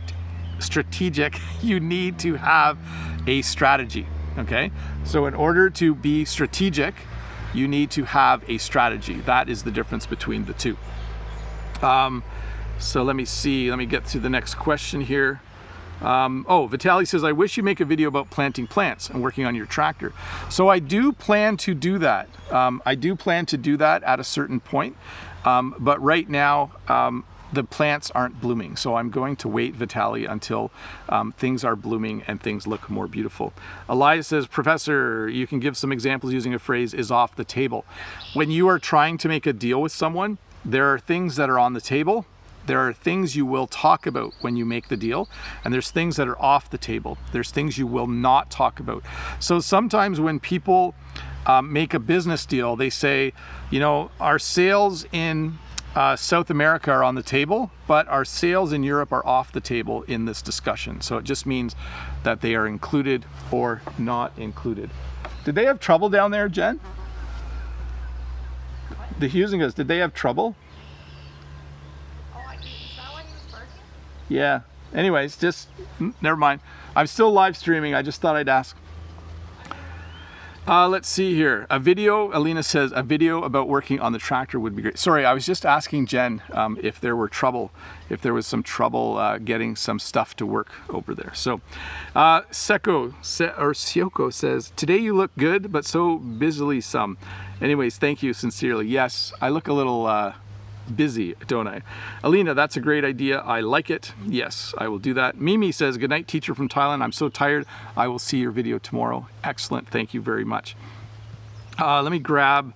you need to have a strategy, okay? So in order to be strategic, you need to have a strategy. That is the difference between the two. So let me see, let me get to the next question here. Vitaly says, I wish you make a video about planting plants and working on your tractor. So I do plan to do that. At a certain point. But right now, the plants aren't blooming. So I'm going to wait, Vitaly, until things are blooming and things look more beautiful. Elias says, Professor, you can give some examples using a phrase is off the table. When you are trying to make a deal with someone, there are things that are on the table. There are things you will talk about when you make the deal, and there's things that are off the table. There's things you will not talk about. So sometimes when people make a business deal, they say, you know, our sales in South America are on the table, but our sales in Europe are off the table in this discussion. So it just means that they are included or not included. Did they have trouble down there, Jen? The Husingas, did they have trouble? Oh, is that why he was barking? Yeah. Anyways, just never mind. I'm still live streaming. I just thought I'd ask. Let's see here. A video, Alina says, a video about working on the tractor would be great. Sorry, I was just asking Jen if there was some trouble getting some stuff to work over there. So, Sioko says, today you look good, but so busily some. Anyways, thank you sincerely. Yes, I look a little busy, don't I? Alina, that's a great idea. I like it. Yes, I will do that. Mimi says, good night, teacher from Thailand. I'm so tired. I will see your video tomorrow. Excellent. Thank you very much. Let me grab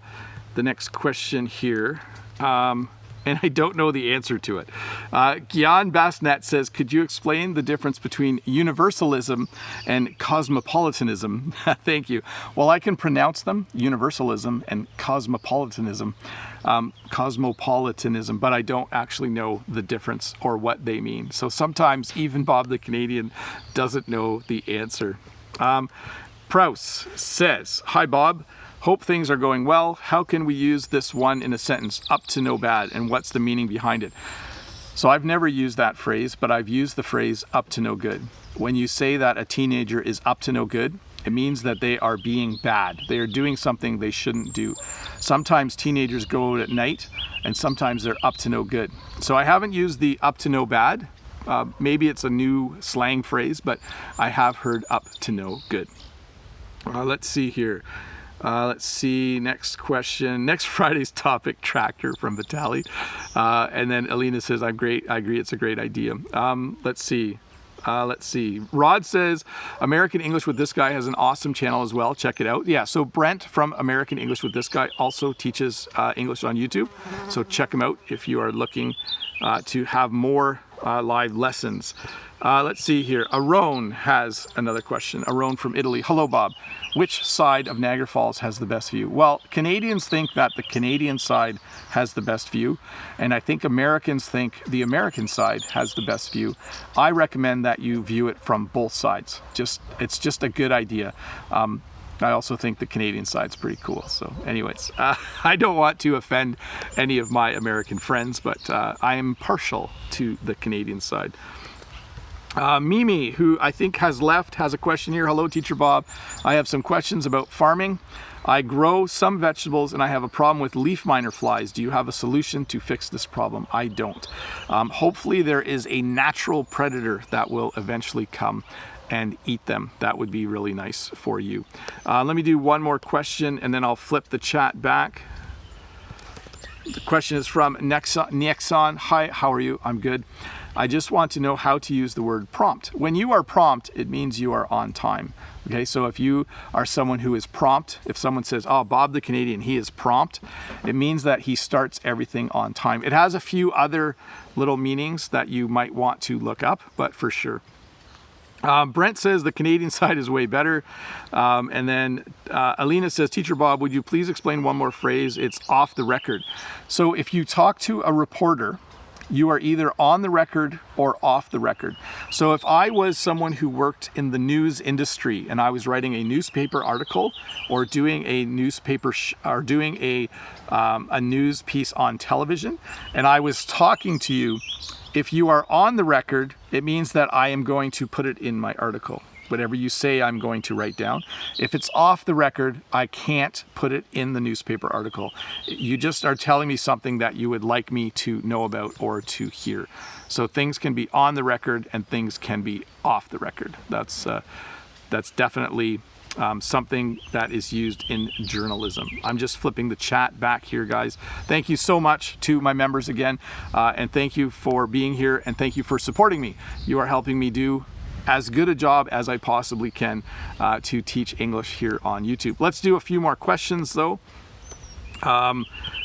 the next question here. And I don't know the answer to it. Gyan Basnet says, could you explain the difference between universalism and cosmopolitanism? Thank you. Well, I can pronounce them, universalism and cosmopolitanism, but I don't actually know the difference or what they mean. So sometimes even Bob the Canadian doesn't know the answer. Prouse says, hi Bob. Hope things are going well. How can we use this one in a sentence? Up to no bad. And what's the meaning behind it? So I've never used that phrase, but I've used the phrase up to no good. When you say that a teenager is up to no good, it means that they are being bad. They are doing something they shouldn't do. Sometimes teenagers go out at night and sometimes they're up to no good. So I haven't used the up to no bad. Maybe it's a new slang phrase, but I have heard up to no good. Let's see here. Let's see, next question. Next Friday's topic, tractor from Vitali. And then Alina says, I agree, it's a great idea. Let's see. Rod says, American English with This Guy has an awesome channel as well. Check it out. Yeah, so Brent from American English with This Guy also teaches English on YouTube. So check him out if you are looking to have more live lessons. Let's see here. Aron has another question. Aron from Italy. Hello, Bob. Which side of Niagara Falls has the best view? Well, Canadians think that the Canadian side has the best view, and I think Americans think the American side has the best view. I recommend that you view it from both sides. It's just a good idea. I also think the Canadian side's pretty cool. So anyways, I don't want to offend any of my American friends, but I am partial to the Canadian side. Mimi, who I think has left, has a question here. Hello, Teacher Bob. I have some questions about farming. I grow some vegetables and I have a problem with leaf miner flies. Do you have a solution to fix this problem? I don't. Hopefully there is a natural predator that will eventually come and eat them. That would be really nice for you. Let me do one more question and then I'll flip the chat back. The question is from Nexon. Hi, how are you? I'm good. I just want to know how to use the word prompt. When you are prompt, it means you are on time. Okay, so if you are someone who is prompt, if someone says, oh, Bob the Canadian, he is prompt, it means that he starts everything on time. It has a few other little meanings that you might want to look up, but for sure. Brent says the Canadian side is way better. And then Alina says, Teacher Bob, would you please explain one more phrase? It's off the record. So if you talk to a reporter, you are either on the record or off the record. So if I was someone who worked in the news industry and I was writing a newspaper article or doing a newspaper or doing a news piece on television, and I was talking to you, if you are on the record, it means that I am going to put it in my article. Whatever you say, I'm going to write down. If it's off the record, I can't put it in the newspaper article. You just are telling me something that you would like me to know about or to hear. So things can be on the record and things can be off the record. That's definitely something that is used in journalism. I'm just flipping the chat back here, guys. Thank you so much to my members again, and thank you for being here and thank you for supporting me. You are helping me do as good a job as I possibly can to teach English here on YouTube. Let's do a few more questions though.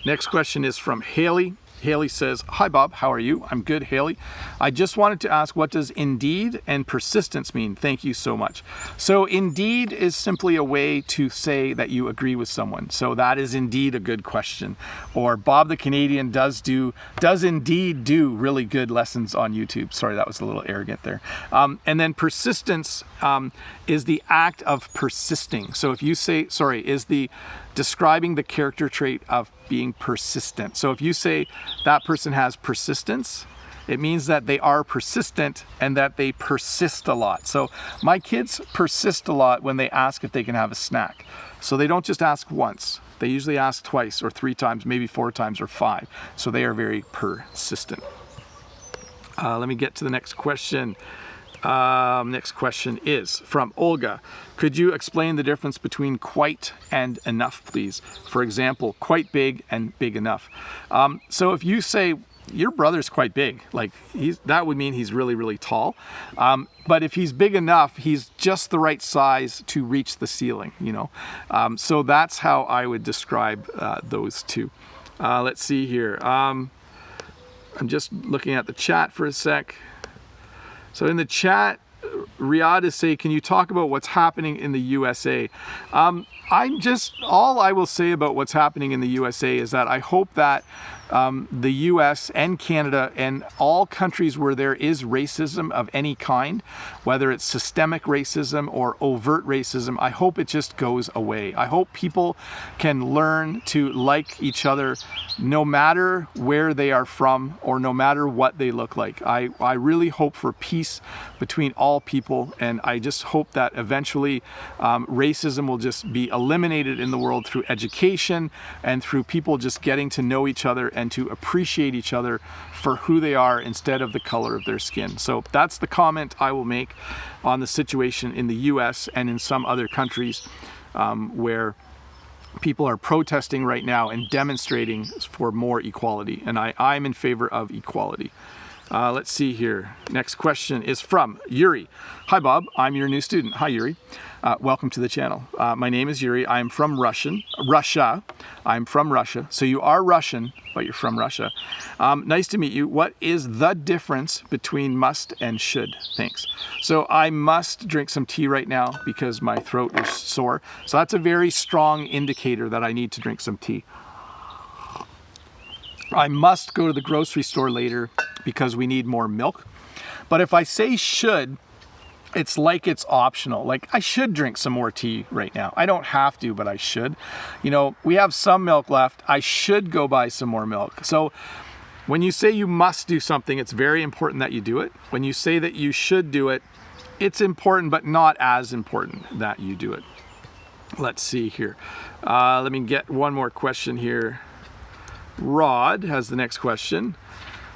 Next question is from Haley. Haley says, hi Bob, how are you? I'm good, Haley. I just wanted to ask, what does indeed and persistence mean? Thank you so much. So indeed is simply a way to say that you agree with someone. So that is indeed a good question. Or Bob the Canadian does indeed do really good lessons on YouTube. Sorry, that was a little arrogant there. And then persistence is the act of persisting. So if you say, is the describing the character trait of being persistent. So if you say that person has persistence, it means that they are persistent and that they persist a lot. So my kids persist a lot when they ask if they can have a snack. So they don't just ask once. They usually ask twice or 3 times, maybe 4 times or 5. So they are very persistent. Let me get to the next question. Next question is from Olga. Could you explain the difference between quite and enough, please? For example, quite big and big enough. So if you say your brother's quite big, like that would mean he's really, really tall. But if he's big enough, he's just the right size to reach the ceiling, you know. So that's how I would describe those two. Let's see here. I'm just looking at the chat for a sec. So in the chat, Riyadh is saying, can you talk about what's happening in the USA? All I will say about what's happening in the USA is that I hope that the US and Canada and all countries where there is racism of any kind, whether it's systemic racism or overt racism, I hope it just goes away. I hope people can learn to like each other no matter where they are from or no matter what they look like. I really hope for peace between all people, and I just hope that eventually racism will just be eliminated in the world through education and through people just getting to know each other and to appreciate each other for who they are instead of the color of their skin. So that's the comment I will make on the situation in the US and in some other countries where people are protesting right now and demonstrating for more equality, and I'm in favor of equality. Let's see here. Next question is from Yuri. Hi Bob, I'm your new student. Hi Yuri. Welcome to the channel. My name is Yuri. I am from Russia. I'm from Russia. So you are Russian, but you're from Russia. Nice to meet you. What is the difference between must and should? Thanks. So I must drink some tea right now because my throat is sore. So that's a very strong indicator that I need to drink some tea. I must go to the grocery store later because we need more milk. But if I say should, it's like it's optional. Like I should drink some more tea right now. I don't have to, but I should. You know, we have some milk left. I should go buy some more milk. So when you say you must do something, it's very important that you do it. When you say that you should do it, it's important, but not as important that you do it. Let's see here. Let me get one more question here. Rod has the next question.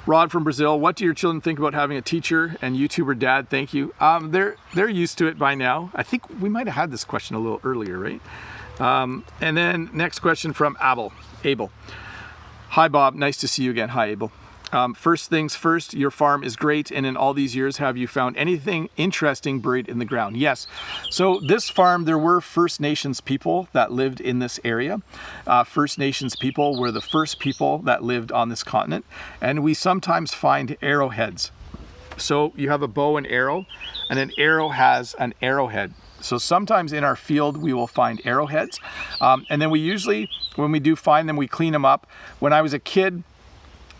Rod from Brazil, what do your children think about having a teacher and YouTuber dad? Thank you. They're used to it by now. I think we might have had this question a little earlier, right? And then next question from Abel. Hi Bob, nice to see you again. Hi Abel. First things first, your farm is great, and in all these years, have you found anything interesting buried in the ground? Yes. So this farm, there were First Nations people that lived in this area. First Nations people were the first people that lived on this continent, and we sometimes find arrowheads. So you have a bow and arrow, and an arrow has an arrowhead. So sometimes in our field, we will find arrowheads, and then we usually, when we do find them, we clean them up. When I was a kid,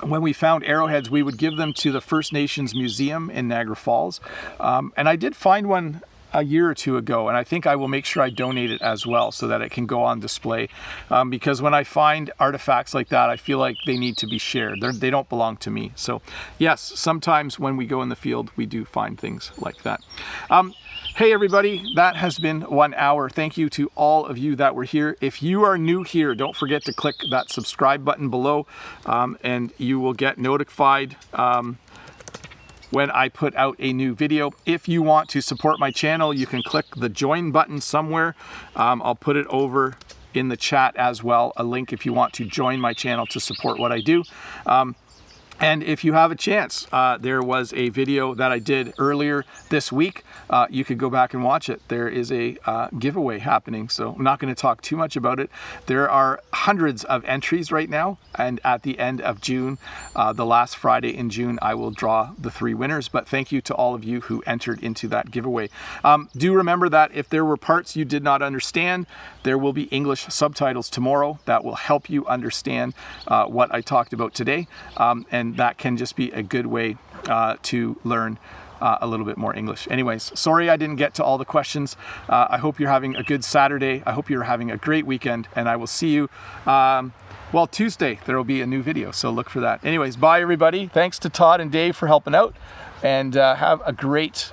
when we found arrowheads, we would give them to the First Nations Museum in Niagara Falls. And I did find one a year or two ago, and I think I will make sure I donate it as well so that it can go on display. Because when I find artifacts like that, I feel like they need to be shared. They don't belong to me. So yes, sometimes when we go in the field, we do find things like that. Hey everybody, that has been 1 hour. Thank you to all of you that were here. If you are new here, don't forget to click that subscribe button below, and you will get notified when I put out a new video. If you want to support my channel, you can click the join button somewhere. I'll put it over in the chat as well, a link if you want to join my channel to support what I do. And if you have a chance, there was a video that I did earlier this week. You could go back and watch it. There is a giveaway happening, so I'm not going to talk too much about it. There are hundreds of entries right now, and at the end of June, the last Friday in June, I will draw the 3 winners. But thank you to all of you who entered into that giveaway. Do remember that if there were parts you did not understand, there will be English subtitles tomorrow that will help you understand what I talked about today. And that can just be a good way to learn a little bit more English. Anyways, sorry I didn't get to all the questions. I hope you're having a good Saturday. I hope you're having a great weekend, and I will see you, well, Tuesday. There will be a new video, so look for that. Anyways, bye everybody. Thanks to Todd and Dave for helping out, and have a great